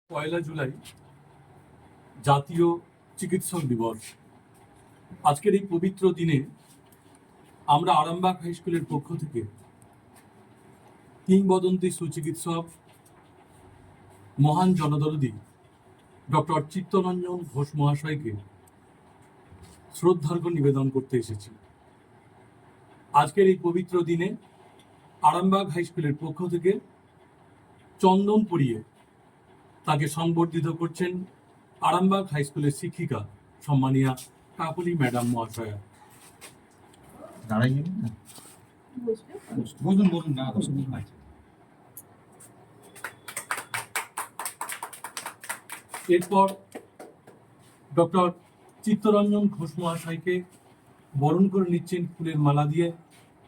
পয়লা জুলাই জাতীয় চিকিৎসক দিবস। আজকের এই পবিত্র দিনে আমরা আরামবাগ হাই স্কুলের পক্ষ থেকে কিংবদন্তি সুচিকিৎসক মহান জনদরদী ডক্টর চিত্তরঞ্জন ঘোষ মহাশয়কে শ্রদ্ধার্ঘ্য নিবেদন করতে এসেছি। আজকের এই পবিত্র দিনে আরামবাগ হাই স্কুলের পক্ষ থেকে চন্দন পরিয়ে তাকে সংবর্ধিত করছেন আরামবাগ হাই স্কুলের শিক্ষিকা সম্মানীয়া কাকলি ম্যাডাম মহাশয়া। এরপর ডক্টর চিত্তরঞ্জন ঘোষ মহাশয়কে বরণ করে নিচ্ছেন ফুলের মালা দিয়ে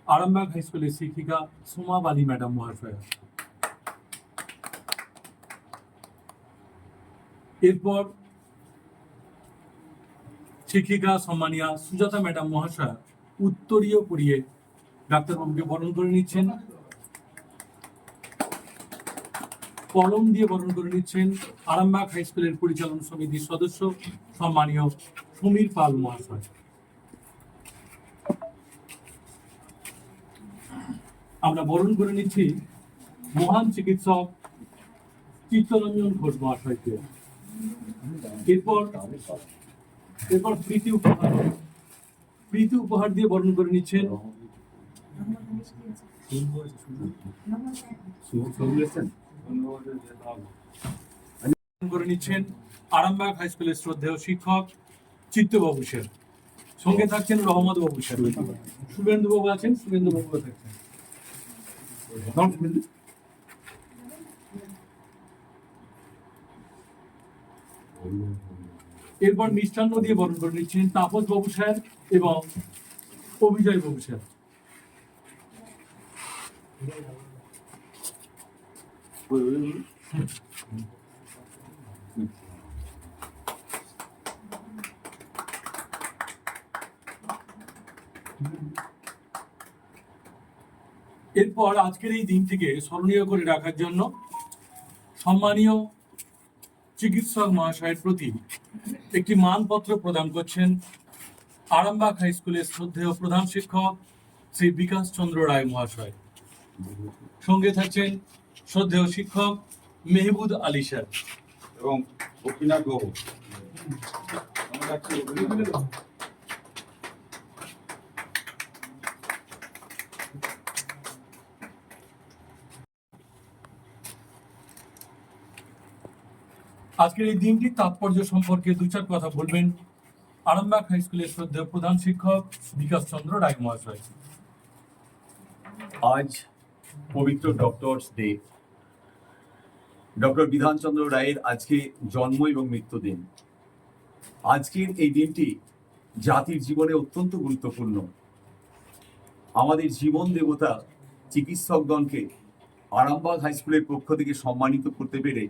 আরামবাগ হাই স্কুলের শিক্ষিকা সোমা বালি ম্যাডাম মহাশয়া। এরপর শিক্ষিকা সম্মানীয়া সুজাতা ম্যাডাম মহাশয়া উত্তরীয় পরিয়ে ডাক্তারবাবুকে বরণ করে নিচ্ছেন। কলম দিয়ে বরণ করে নিচ্ছেন আরামবাগ হাই স্কুলের পরিচালন সমিতির সদস্য সম্মানীয় সমীর পাল মহাশয়। আমরা বরণ করে নিচ্ছি মহান চিকিৎসক চিত্তরঞ্জন ঘোষ মহাশয়কে। এরপর প্রীতি উপহার দিয়ে বরণ করে নিচ্ছেন আরামবাগ হাই স্কুলের শ্রদ্ধেয় শিক্ষক চিত্তবাবু স্যার। সঙ্গে থাকছেন রহমত বাবু স্যার, শুভেন্দু বাবু আছেন, শুভেন্দু বাবু থাকছেন। এরপর মিষ্টান্ন দিয়ে বরণ করে নিচ্ছেন তাপস বাবু স্যার এবং অভিজয় বাবু স্যার। এরপর আজকের এই দিনটিকে স্মরণীয় করে রাখার জন্য সম্মানীয় চিকিৎসক মহাশয়ের প্রতি একটি মানপত্র প্রদান করছেন আরামবাগ হাই স্কুলের শ্রদ্ধেয় প্রধান শিক্ষক শ্রী বিকাশ চন্দ্র রায় মহাশয়। সঙ্গে থাকছেন শ্রদ্ধেয় শিক্ষক মেহবুদ আলী স্যার এবং গোপীনাথ বাবু। আজকের এই দিনটির তাৎপর্য সম্পর্কে দু চার কথা বলবেন আরামবাগ হাই স্কুলের শ্রদ্ধেয় প্রধান শিক্ষক বিকাশ চন্দ্র রায় মহাশয়। আজ পবিত্র ডক্টরস ডে। ডক্টর বিধানচন্দ্র রায়ের আজকে জন্ম এবং মৃত্যুদিন। আজকের এই দিনটি জাতির জীবনে অত্যন্ত গুরুত্বপূর্ণ। আমাদের জীবন দেবতা চিকিৎসকগণকে আরামবাগ হাই স্কুলের পক্ষ থেকে সম্মানিত করতে পেরে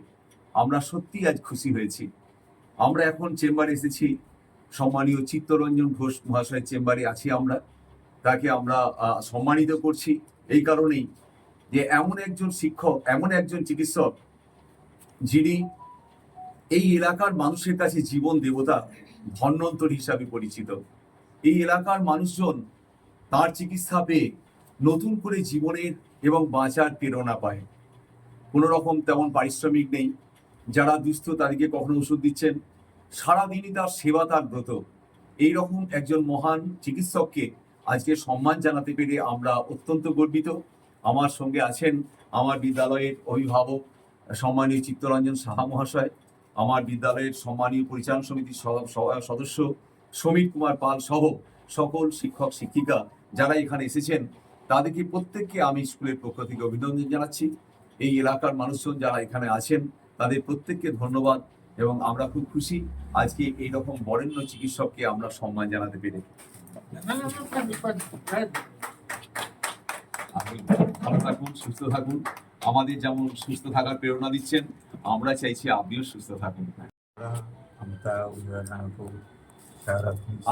আমরা সত্যি আজ খুশি হয়েছি। আমরা এখন চেম্বারে এসেছি, সম্মানীয় চিত্তরঞ্জন ঘোষ মহাশয়ের চেম্বারে আছি আমরা। তাকে আমরা সম্মানিত করছি এই কারণেই যে এমন একজন শিক্ষক, এমন একজন চিকিৎসক যিনি এই এলাকার মানুষের কাছে জীবন দেবতা, ধন্বন্তরী হিসাবে পরিচিত। এই এলাকার মানুষজন তার চিকিৎসা পেয়ে নতুন করে জীবনের এবং বাঁচার প্রেরণা পায়। কোনো রকম তেমন পারিশ্রমিক নেই। যারা দুস্থ তাদেরকে কখনো ওষুধ দিচ্ছেন, সারাদিনই তার সেবা, তার ব্রত। এইরকম একজন মহান চিকিৎসককে আজকে সম্মান জানাতে পেরে আমরা অত্যন্ত গর্বিত। আমার সঙ্গে আছেন আমার বিদ্যালয়ের অভিভাবক সম্মানীয় চিত্তরঞ্জন সাহা মহাশয়, আমার বিদ্যালয়ের সম্মানীয় পরিচালন সমিতির সদস্য সমীর কুমার পাল সহ সকল শিক্ষক শিক্ষিকা যারা এখানে এসেছেন, তাদেরকে প্রত্যেককে আমি স্কুলের পক্ষ থেকে অভিনন্দন জানাচ্ছি। এই এলাকার মানুষজন যারা এখানে আছেন তাদের প্রত্যেককে ধন্যবাদ এবং আমরা খুব খুশি আজকে এইরকম বরেণ্য চিকিৎসককে আমরা সম্মান জানাতে পেরে। ভালো থাকুন, সুস্থ থাকুন। আমাদের যেমন সুস্থ থাকার প্রেরণা দিচ্ছেন, আমরা চাইছি আপনিও সুস্থ থাকুন।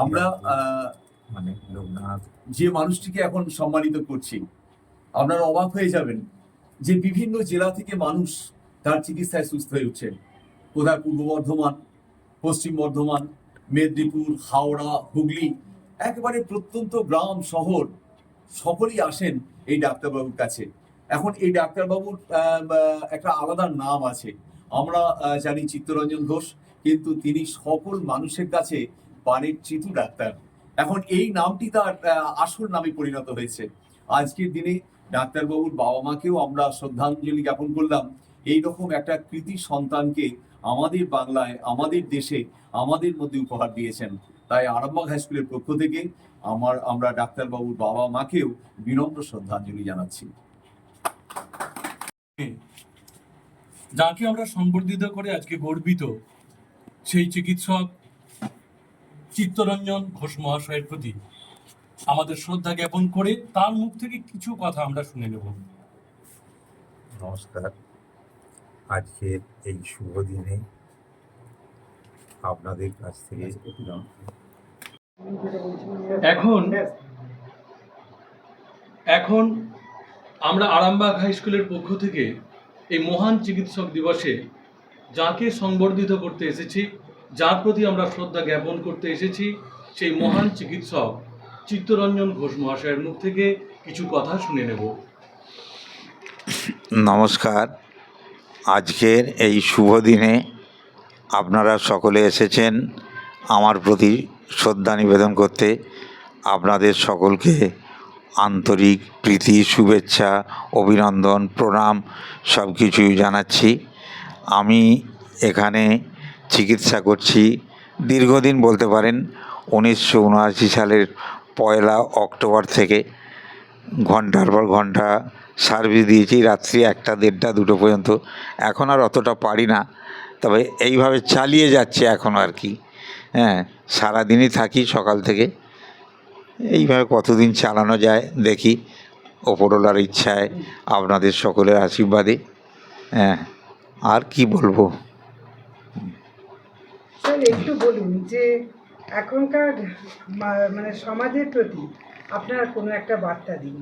আমরা যে মানুষটিকে এখন সম্মানিত করছি, আপনারা অবাক হয়ে যাবেন যে বিভিন্ন জেলা থেকে মানুষ তার চিকিৎসায় সুস্থ হয়ে উঠছেন। কোথায় পূর্ব বর্ধমান, পশ্চিম বর্ধমান, মেদিনীপুর, হাওড়া, হুগলি, একেবারে প্রত্যন্ত গ্রাম শহর সকলেই আসেন এই ডাক্তারবাবুর কাছে। এখন এই ডাক্তারবাবুর একটা আলাদা নাম আছে। আমরা জানি চিত্তরঞ্জন ঘোষ, কিন্তু তিনি সকল মানুষের কাছে বাড়ির চিতু ডাক্তার। এখন এই নামটি তার আসল নামে পরিণত হয়েছে। আজকের দিনে ডাক্তারবাবুর বাবা মাকেও আমরা শ্রদ্ধাঞ্জলি জ্ঞাপন করলাম। এইরকম একটা কৃতি সন্তানকে আমাদের বাংলায়, আমাদের দেশে, আমাদের মধ্যে উপহার দিয়েছেন। তাই আরামবাগ হাই স্কুলের পক্ষ থেকে আমরা ডাক্তারবাবুর বাবা মাকেও বিনম্র শ্রদ্ধাঞ্জলি জানাচ্ছি। যাকে আমরা সংবর্ধিত করে আজকে গর্বিত, সেই চিকিৎসক চিত্তরঞ্জন ঘোষ মহাশয়ের প্রতি আমাদের শ্রদ্ধা জ্ঞাপন করে তার মুখ থেকে কিছু কথা আমরা শুনে নেব। নমস্কার। আজকের এই শুভ দিনে আপনাদের কাছ থেকে এখন আমরা আরামবাগ হাই স্কুলের পক্ষ থেকে এই মহান চিকিৎসক দিবসে যাকে সংবর্ধিত করতে এসেছি, যার প্রতি আমরা শ্রদ্ধা জ্ঞাপন করতে এসেছি, সেই মহান চিকিৎসক চিত্তরঞ্জন ঘোষ মহাশয়ের মুখ থেকে কিছু কথা শুনে নেব। নমস্কার। আজকের এই শুভ দিনে আপনারা সকলে এসেছেন আমার প্রতি শ্রদ্ধা নিবেদন করতে। আপনাদের সকলকে আন্তরিক প্রীতি, শুভেচ্ছা, অভিনন্দন, প্রণাম সব কিছুই জানাচ্ছি। আমি এখানে চিকিৎসা করছি দীর্ঘদিন, বলতে পারেন 1979 সালের 1 অক্টোবর থেকে। ঘন্টার পর ঘন্টা সার্ভিস দিয়েছি, রাত্রি 1টা, 1:30, 2টো পর্যন্ত। এখন আর অতটা পারি না, তবে এইভাবে চালিয়ে যাচ্ছে এখন আর কি। হ্যাঁ, সারাদিনই থাকি সকাল থেকে। এইভাবে কতদিন চালানো যায় দেখি, ওপরওয়ালার ইচ্ছায়, আপনাদের সকলের আশীর্বাদে। হ্যাঁ, আর কি বলবো। স্যার, একটু বলুন যে এখনকার মানে সমাজের প্রতি আপনার কোনো একটা বার্তা দিন।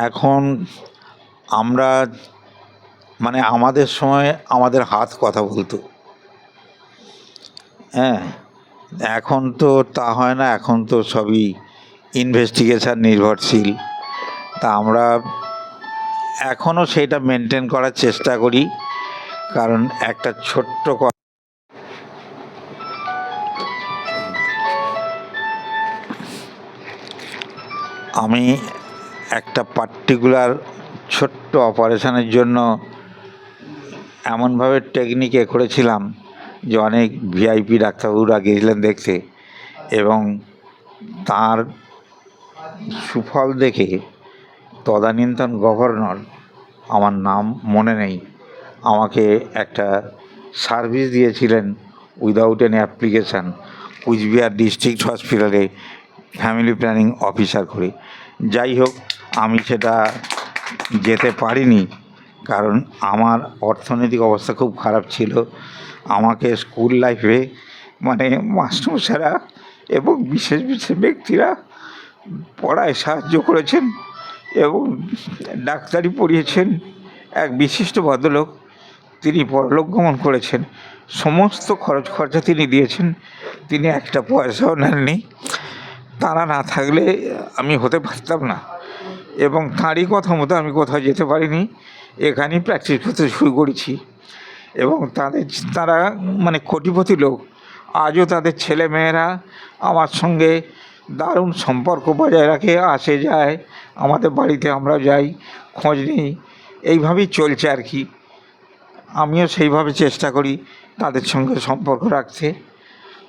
এখন আমরা মানে আমাদের সময় আমাদের হাত কথা বলতো। হ্যাঁ, এখন তো তা হয় না, এখন তো সবই ইনভেস্টিগেশন নির্ভরশীল। তা আমরা এখনও সেইটা মেনটেন করার চেষ্টা করি, কারণ একটা ছোট্ট আমি একটা পার্টিকুলার ছোট্ট অপারেশনের জন্য এমনভাবে টেকনিকে করেছিলাম যে অনেক ভিআইপি ডাক্তারবাবুরা গিয়েছিলেন দেখতে, এবং তার সুফল দেখে তদানীন্তন গভর্নর, আমার নাম মনে নেই, আমাকে একটা সার্ভিস দিয়েছিলেন without any application, Cooch Behar district হসপিটালে ফ্যামিলি প্ল্যানিং অফিসার করে। যাই হোক, আমি সেটা যেতে পারিনি, কারণ আমার অর্থনৈতিক অবস্থা খুব খারাপ ছিল। আমাকে স্কুল লাইফে মানে মাস্টারমশাইরা এবং বিশেষ বিশেষ ব্যক্তিরা পড়ায় সাহায্য করেছেন এবং ডাক্তারি পড়িয়েছেন। এক বিশিষ্ট ভদ্রলোক, তিনি পরলোক গমন করেছেন, সমস্ত খরচ খরচা তিনি দিয়েছেন, তিনি একটা পয়সাও নেননি। তারা না থাকলে আমি হতে পারতাম না, এবং তাঁরই কথা মতো আমি কোথাও যেতে পারিনি, এখানেই প্র্যাকটিস করতে শুরু করেছি। এবং তারা মানে কোটিপতি লোক। আজও তাদের ছেলে মেয়েরা আমার সঙ্গে দারুণ সম্পর্ক বজায় রাখে, আসে যায় আমাদের বাড়িতে, আমরা যাই, খোঁজ নিই, এইভাবেই চলছে আর কি। আমিও সেইভাবে চেষ্টা করি তাদের সঙ্গে সম্পর্ক রাখতে।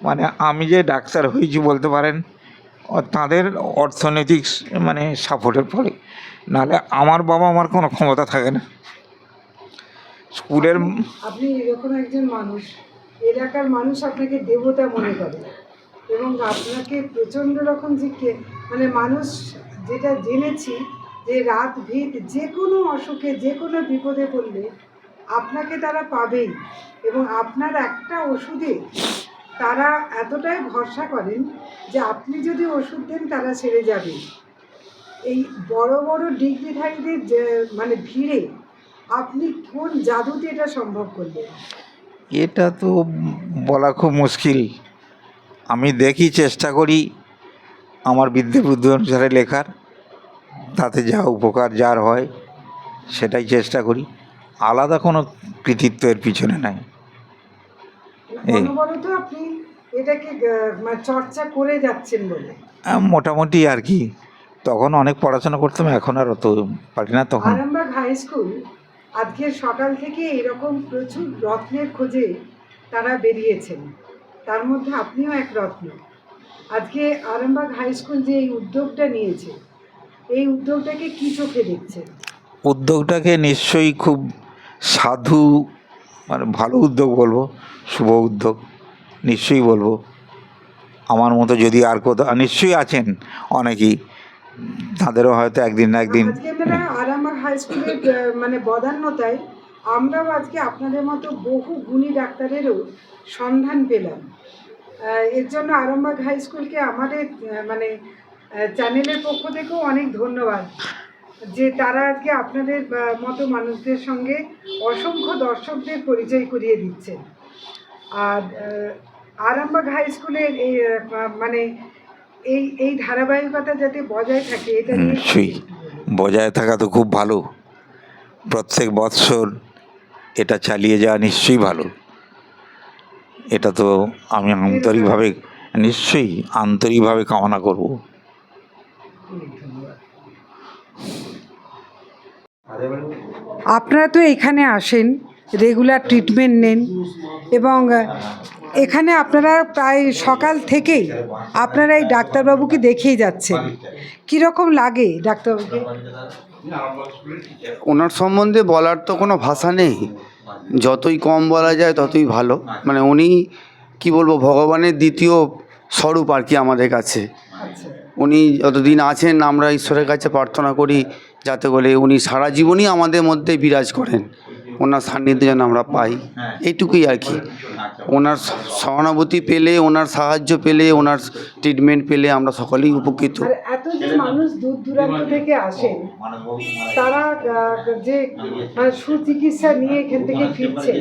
মানে আমি যে ডাক্তার হয়েছি বলতে পারেন তাদের অর্থনৈতিক মানে সাপোর্টের ফলে, নাহলে আমার বাবা আমার কোনো ক্ষমতা থাকে না। স্কুলের আপনি এরকম একজন মানুষ, এলাকার মানুষ আপনাকে দেবতা মনে করে, এবং আপনাকে প্রচণ্ড রকম মানে মানুষ যেটা জেনেছি যে রাত ভিত যে কোনো অসুখে, যে কোনো বিপদে পড়লে আপনাকে তারা পাবেই, এবং আপনার একটা ওষুধে তারা এতটাই ভরসা করেন যে আপনি যদি ওষুধ দেন তারা ছেড়ে যাবে। এই বড় বড় ডিগ্রিধারীদের মানে ভিড়ে আপনি কোন জাদুতে এটা সম্ভব করলেন? এটা তো বলা খুব মুশকিল। আমি দেখি, চেষ্টা করি আমার বিদ্যে বুদ্ধি অনুসারে লেখার, তাতে যা উপকার যার হয় সেটাই চেষ্টা করি। আলাদা কোনো কৃতিত্ব এর পিছনে নাই। এই অনবরত আপনি এটাকে মানে চর্চা করে যাচ্ছেন বলে। মোটামুটি আর কি। তখন অনেক পড়াশোনা করতাম, এখন আর অত পারি না। তখন আরামবাগ হাই স্কুল আজকে সকাল থেকে এরকম প্রচুর রত্নের খোঁজে তারা বেরিয়েছেন, তার মধ্যে আপনিও এক রত্ন। আজকে আরামবাগ হাই স্কুল যে এই উদ্যোগটা নিয়েছে, এই উদ্যোগটাকে কি চোখে দেখছেন? উদ্যোগটাকে নিশ্চয়ই খুব সাধু, মানে ভালো উদ্যোগ বলবো, শুভ উদ্যোগ নিশ্চয়ই বলবো। আমার মতো যদি আর কোথাও নিশ্চয়ই আছেন অনেকেই, তাদেরও হয়তো একদিন না একদিন। আজকে আপনারা আরামবাগ হাই স্কুলের মানে বদান্যতায় আমরাও আজকে আপনাদের মতো বহু গুণী ডাক্তারেরও সন্ধান পেলাম। এর জন্য আরামবাগ হাই স্কুলকে আমাদের মানে চ্যানেলের পক্ষ থেকেও অনেক ধন্যবাদ, যে তারা আজকে আপনাদের মতো মানুষদের সঙ্গে অসংখ্য দর্শকদের পরিচয় করিয়ে দিচ্ছেন। আর আরামবাগ হাই স্কুলের এই মানে এই ধারাবাহিকতা যাতে বজায় থাকে, এটা নিয়ে নিশ্চয়ই বজায় থাকা তো খুব ভালো। প্রত্যেক বৎসর এটা চালিয়ে যাওয়া নিশ্চয়ই ভালো। এটা তো আমি আন্তরিকভাবে কামনা করব। আপনারা তো এখানে আসেন, রেগুলার ট্রিটমেন্ট নেন, এবং এখানে আপনারা প্রায় সকাল থেকেই আপনারা এই ডাক্তারবাবুকে দেখেই যাচ্ছেন। কীরকম লাগে ডাক্তারবাবুকে? ওনার সম্বন্ধে বলার তো কোনো ভাষা নেই, যতই কম বলা যায় ততই ভালো। মানে উনি কি বলবো, ভগবানের দ্বিতীয় স্বরূপ আর কি আমাদের কাছে। উনি যতদিন আছেন আমরা ঈশ্বরের কাছে প্রার্থনা করি যাতে করে উনি সারা জীবনই আমাদের মধ্যে বিরাজ করেন, ওনার সান্নিধ্য যেন আমরা পাই, এইটুকুই আর কি। ওনার সহানুভূতি পেলে, ওনার সাহায্য পেলে, ওনার ট্রিটমেন্ট পেলে আমরা সকলেই উপকৃত। আর এত যে মানুষ দূর দূরান্ত থেকে আসেন, তারা যে সুচিকিৎসা নিয়ে এখান থেকে ফিরছেন,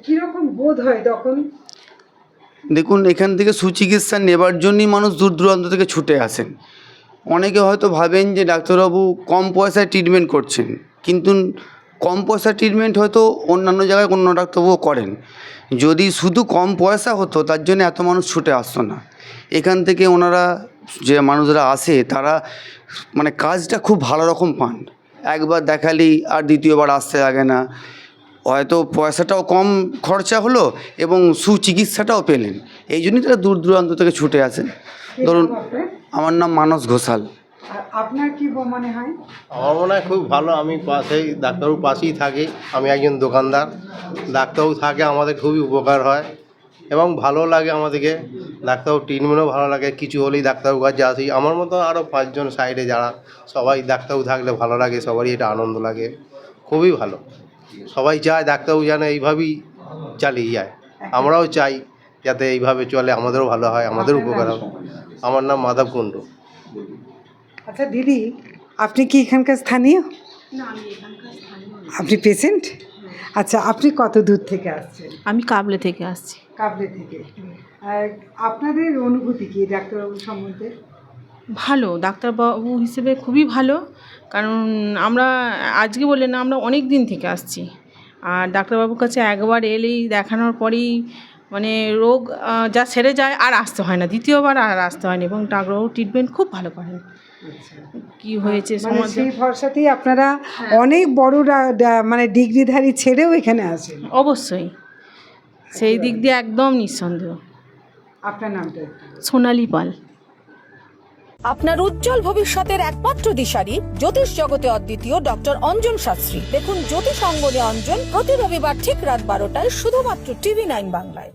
কীরকম বোধ হয় তখন? দেখুন, এখান থেকে সুচিকিৎসা নেবার জন্যই মানুষ দূর দূরান্ত থেকে ছুটে আসেন। অনেকে হয়তো ভাবেন যে ডাক্তারবাবু কম পয়সায় ট্রিটমেন্ট করছেন, কিন্তু কম পয়সা ট্রিটমেন্ট হয়তো অন্যান্য জায়গায় অন্য ডাক্তারবাবু করেন। যদি শুধু কম পয়সা হতো তার জন্য এত মানুষ ছুটে আসতো না। এখান থেকে ওনারা যে মানুষরা আসে তারা মানে কাজটা খুব ভালো রকম পান। একবার দেখালেই আর দ্বিতীয়বার আসতে লাগে না, হয়তো পয়সাটাও কম খরচা হলো এবং সুচিকিৎসাটাও পেলেন। এই জন্যই তারা দূর দূরান্ত থেকে ছুটে আসেন। ধরুন, আমার নাম মানস ঘোষাল। আপনার কি মনে হয়? আমার মনে হয় খুব ভালো। আমি পাশেই ডাক্তারবাবুর পাশেই থাকি, আমি একজন দোকানদার, ডাক্তারবাবু থাকে আমাদের খুবই উপকার হয় এবং ভালো লাগে আমাদেরকে। ডাক্তারবাবু ট্রিটমেন্টও ভালো লাগে, কিছু হলেই ডাক্তারবাবুর কাছে আসি। আমার মতো আরও 5 জন সাইডে যারা, সবাই ডাক্তারবাবু থাকলে ভালো লাগে, সবারই এটা আনন্দ লাগে, খুবই ভালো। সবাই চায় ডাক্তারবাবু যেন এইভাবেই চালিয়ে যায়, আমরাও চাই যাতে এইভাবে চলে, আমাদেরও ভালো হয়, আমাদের উপকার হয়। আমার নাম মাধব কুণ্ডু। আচ্ছা দিদি, আপনি কি এখানকার স্থানীয়? আপনি পেশেন্ট? আচ্ছা, আপনি কত দূর থেকে আসছেন? আমি কাবলে থেকে আসছি। কাবলে থেকে। আপনাদের অনুভূতি কি ডাক্তারবাবু সম্বন্ধে? ভালো, ডাক্তারবাবু হিসেবে খুবই ভালো। কারণ আমরা আজকে বলে না, আমরা অনেক দিন থেকে আসছি। আর ডাক্তারবাবুর কাছে একবার এলেই দেখানোর পরেই মানে রোগ যা সেরে যায়, আর আসতে হয় না, দ্বিতীয়বার আর আসতে হয় না। এবং ডাক্তারবাবু ট্রিটমেন্ট খুব ভালো করেন। কি হয়েছে সমাজে, সেই ভরসাতেই আপনারা অনেক বড় মানে ডিগ্রিধারী ছেড়েও এখানে আসেন? অবশ্যই, সেই দিক দিয়ে একদম নিঃসন্দেহ। আপনার নামটা? সোনালী পাল। আপনার উজ্জ্বল ভবিষ্যতের একমাত্র দিশারি জ্যোতিষ জগতে অদ্বিতীয় ডক্টর অঞ্জন শাস্ত্রী। দেখুন জ্যোতিষ অঙ্গনে অঞ্জন প্রতি রবিবার ঠিক রাত 12টায় শুধুমাত্র TV9 বাংলায়।